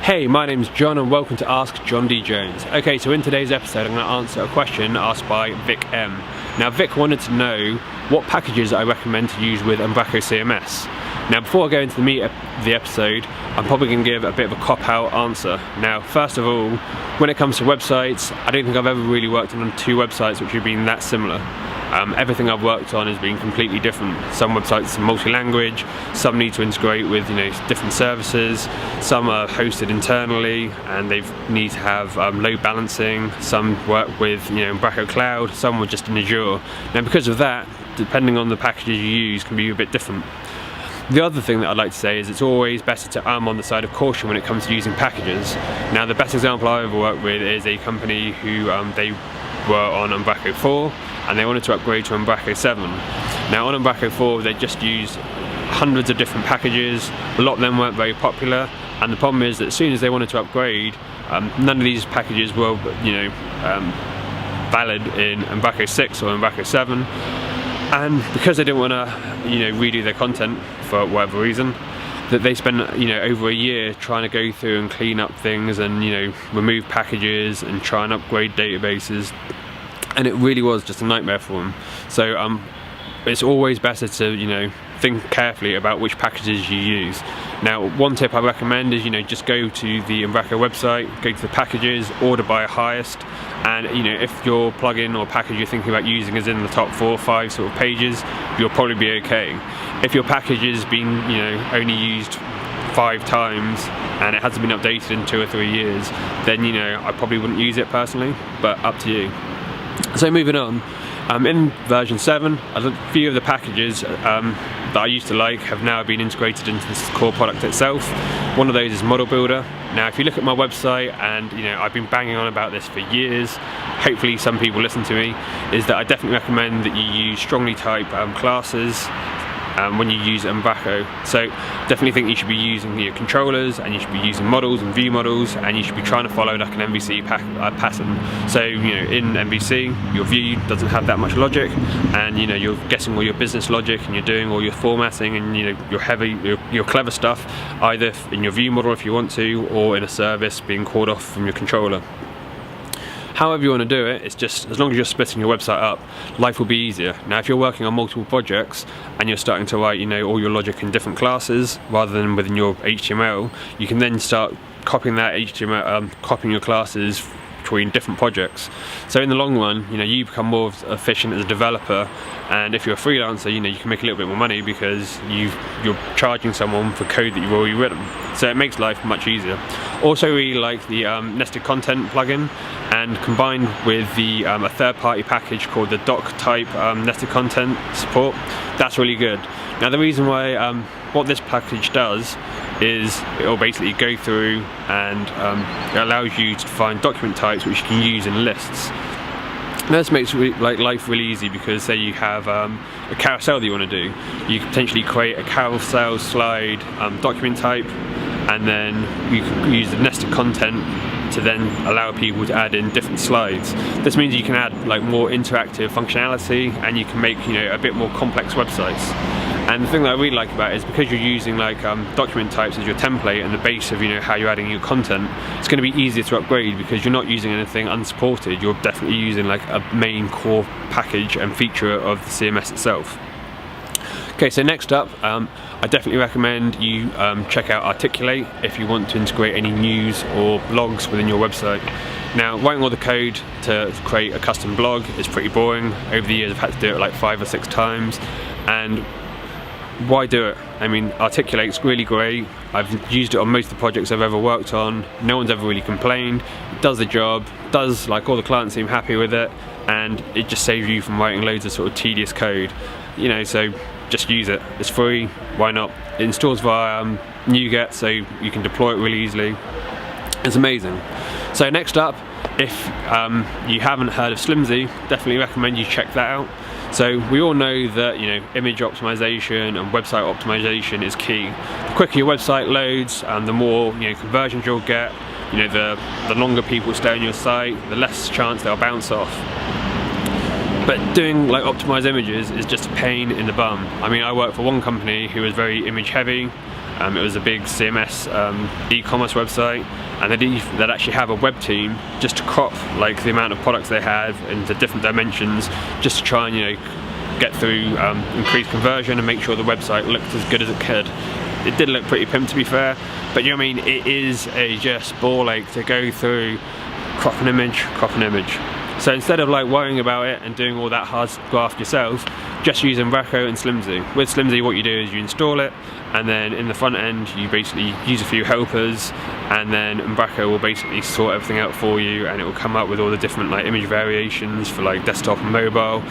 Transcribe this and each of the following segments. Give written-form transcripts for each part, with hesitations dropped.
Hey, my name's John and welcome to Ask John D. Jones. Okay, so in today's episode I'm going to answer a question asked by Vic M. Now Vic wanted to know what packages I recommend to use with Umbraco CMS. Now before I go into the meat of the episode, I'm probably going to give a bit of a cop-out answer. Now first of all, when it comes to websites, I don't think I've ever really worked on two websites which have been that similar. Everything I've worked on has been completely different. Some websites are multi-language, some need to integrate with different services, some are hosted internally and they need to have load balancing, some work with Umbraco Cloud, some were just in Azure. Now because of that, depending on the packages you use can be a bit different. The other thing that I'd like to say is it's always better to err on the side of caution when it comes to using packages. Now the best example I ever worked with is a company who they were on Umbraco 4 and they wanted to upgrade to Umbraco 7. Now on Umbraco 4 they just used hundreds of different packages, a lot of them weren't very popular, and the problem is that as soon as they wanted to upgrade, none of these packages were valid in Umbraco 6 or Umbraco 7, and because they didn't want to redo their content for whatever reason, that they spent over a year trying to go through and clean up things and remove packages and try and upgrade databases, and it really was just a nightmare for them. So it's always better to think carefully about which packages you use. Now one tip I recommend is just go to the Umbraco website, go to the packages, order by highest, and if your plugin or package you're thinking about using is in the top 4 or 5 sort of pages, you'll probably be okay. If your package has been only used 5 times and it hasn't been updated in 2 or 3 years, then I probably wouldn't use it personally, but up to you. So moving on, in version 7, a few of the packages that I used to like have now been integrated into this core product itself. One of those is Model Builder. Now if you look at my website, and I've been banging on about this for years, hopefully some people listen to me, is that I definitely recommend that you use strongly typed classes when you use Umbraco. So definitely think you should be using your controllers, and you should be using models and view models, and you should be trying to follow like an MVC pattern. So in MVC your view doesn't have that much logic, and you're guessing all your business logic, and you're doing all your formatting and your clever stuff either in your view model if you want to, or in a service being called off from your controller. However you want to do it, it's just as long as you're splitting your website up, life will be easier. Now if you're working on multiple projects and you're starting to write all your logic in different classes rather than within your HTML, you can then start copying that HTML, copying your classes between different projects. So in the long run, you become more efficient as a developer, and if you're a freelancer, you can make a little bit more money because you're charging someone for code that you've already written. So it makes life much easier. Also really like the nested content plugin, and combined with the a third-party package called the doc type nested content support, that's really good. Now the reason why what this package does is it will basically go through and it allows you to find document types which you can use in lists. Now this makes life really easy, because say you have a carousel that you want to do, you can potentially create a carousel slide document type, and then you can use the nested content to then allow people to add in different slides. This means you can add more interactive functionality, and you can make a bit more complex websites. And the thing that I really like about it is because you're using document types as your template and the base of how you're adding your content, it's going to be easier to upgrade because you're not using anything unsupported. You're definitely using a main core package and feature of the CMS itself. Okay, so next up, I definitely recommend you check out Articulate if you want to integrate any news or blogs within your website. Now, writing all the code to create a custom blog is pretty boring. Over the years I've had to do it 5 or 6 times, and why do it? I mean, Articulate's really great. I've used it on most of the projects I've ever worked on. No one's ever really complained. It does the job, does all the clients seem happy with it, and it just saves you from writing loads of sort of tedious code. So just use it. It's free, why not? It installs via NuGet, so you can deploy it really easily. It's amazing. So next up, if you haven't heard of Slimzy, definitely recommend you check that out. So we all know that image optimization and website optimization is key. The quicker your website loads, the more conversions you'll get. The longer people stay on your site, the less chance they'll bounce off. But doing optimized images is just a pain in the bum. I mean, I work for one company who is very image heavy, It was a big CMS e-commerce website, and they'd actually have a web team just to crop like the amount of products they had into different dimensions, just to try and, you know, get through increased conversion and make sure the website looked as good as it could. It did look pretty pimp, to be fair, but you know what I mean, it is a just ball ache to go through, crop an image. So instead of like worrying about it and doing all that hard graft yourself, just use Umbraco and Slimzy. With Slimzy, what you do is you install it, and then in the front end you basically use a few helpers, and then Umbraco will basically sort everything out for you, and it will come up with all the different like image variations for like desktop and mobile,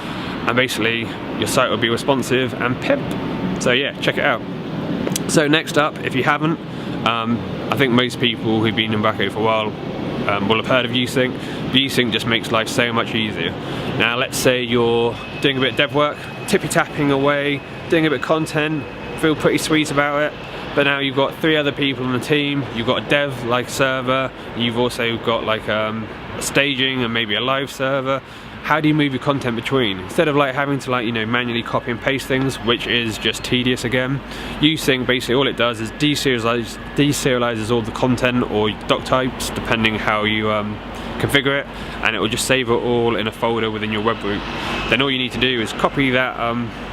and basically your site will be responsive and pimp. So yeah, check it out. So next up, if you haven't, I think most people who've been in Umbraco for a while will have heard of ViewSync. ViewSync just makes life so much easier. Now let's say you're doing a bit of dev work, tippy-tapping away, doing a bit of content, feel pretty sweet about it, but now you've got 3 other people on the team, you've got a dev like server, you've also got like a staging and maybe a live server. How do you move your content between? Instead of like having to like, you know, manually copy and paste things, which is just tedious again, ViewSync basically all it does is deserializes all the content or doc types depending how you configure it, and it will just save it all in a folder within your web group. Then all you need to do is copy that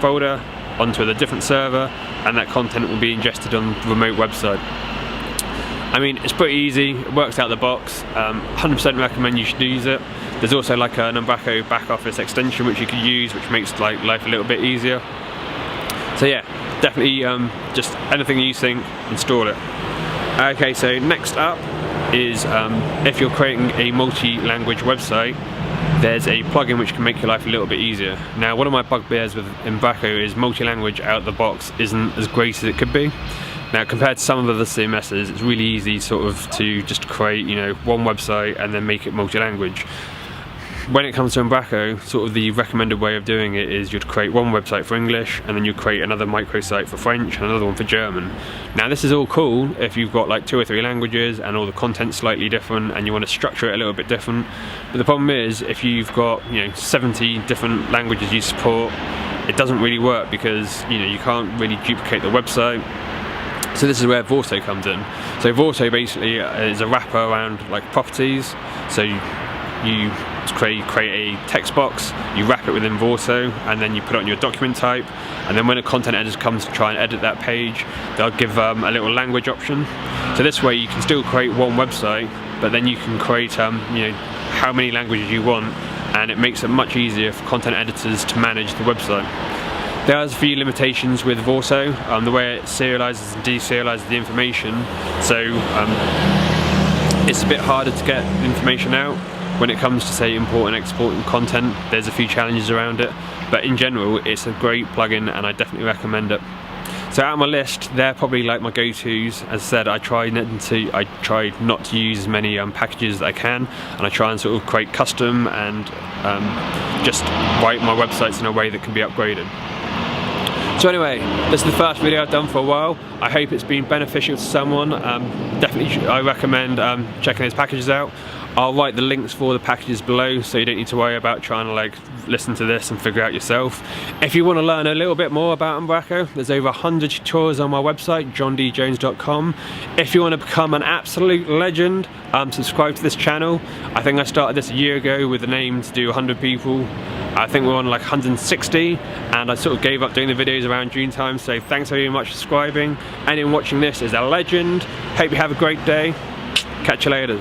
folder onto a different server, and that content will be ingested on the remote website. I mean, it's pretty easy, it works out the box, 100% recommend you should use it. There's also like an Umbraco back office extension which you could use, which makes like life a little bit easier. So yeah, definitely just anything you think, install it. Okay, so next up is if you're creating a multi-language website, there's a plugin which can make your life a little bit easier. Now, one of my bugbears with Umbraco is multi-language out of the box isn't as great as it could be. Now, compared to some of the other CMSs, it's really easy sort of to just create, you know, one website and then make it multi-language. When it comes to Umbraco, sort of the recommended way of doing it is you'd create one website for English, and then you'd create another microsite for French and another one for German. Now this is all cool if you've got like 2 or 3 languages and all the content's slightly different and you want to structure it a little bit different. But the problem is, if you've got, you know, 70 different languages you support, it doesn't really work because, you know, you can't really duplicate the website. So this is where Vorso comes in. So Vorso basically is a wrapper around like properties. So you create a text box, you wrap it within Vorso, and then you put it on your document type, and then when a content editor comes to try and edit that page, they'll give a little language option. So this way you can still create one website, but then you can create you know, how many languages you want, and it makes it much easier for content editors to manage the website. There are a few limitations with Vorso, the way it serializes and deserializes the information, so it's a bit harder to get information out. When it comes to say import and exporting content, there's a few challenges around it, but in general it's a great plugin and I definitely recommend it. So out of my list, they're probably like my go-tos. As I said, I try not to use as many packages as I can, and I try and sort of create custom and just write my websites in a way that can be upgraded. So anyway, this is the first video I've done for a while. I hope it's been beneficial to someone. Definitely I recommend checking those packages out. I'll write the links for the packages below, so you don't need to worry about trying to like listen to this and figure out yourself. If you want to learn a little bit more about Umbraco, there's over 100 tutorials on my website, jondjones.com. If you want to become an absolute legend, subscribe to this channel. I think I started this a year ago with an aim to do 100 people. I think we're on like 160, and I sort of gave up doing the videos around June time, so thanks very much for subscribing. Anyone watching this is a legend. Hope you have a great day. Catch you later.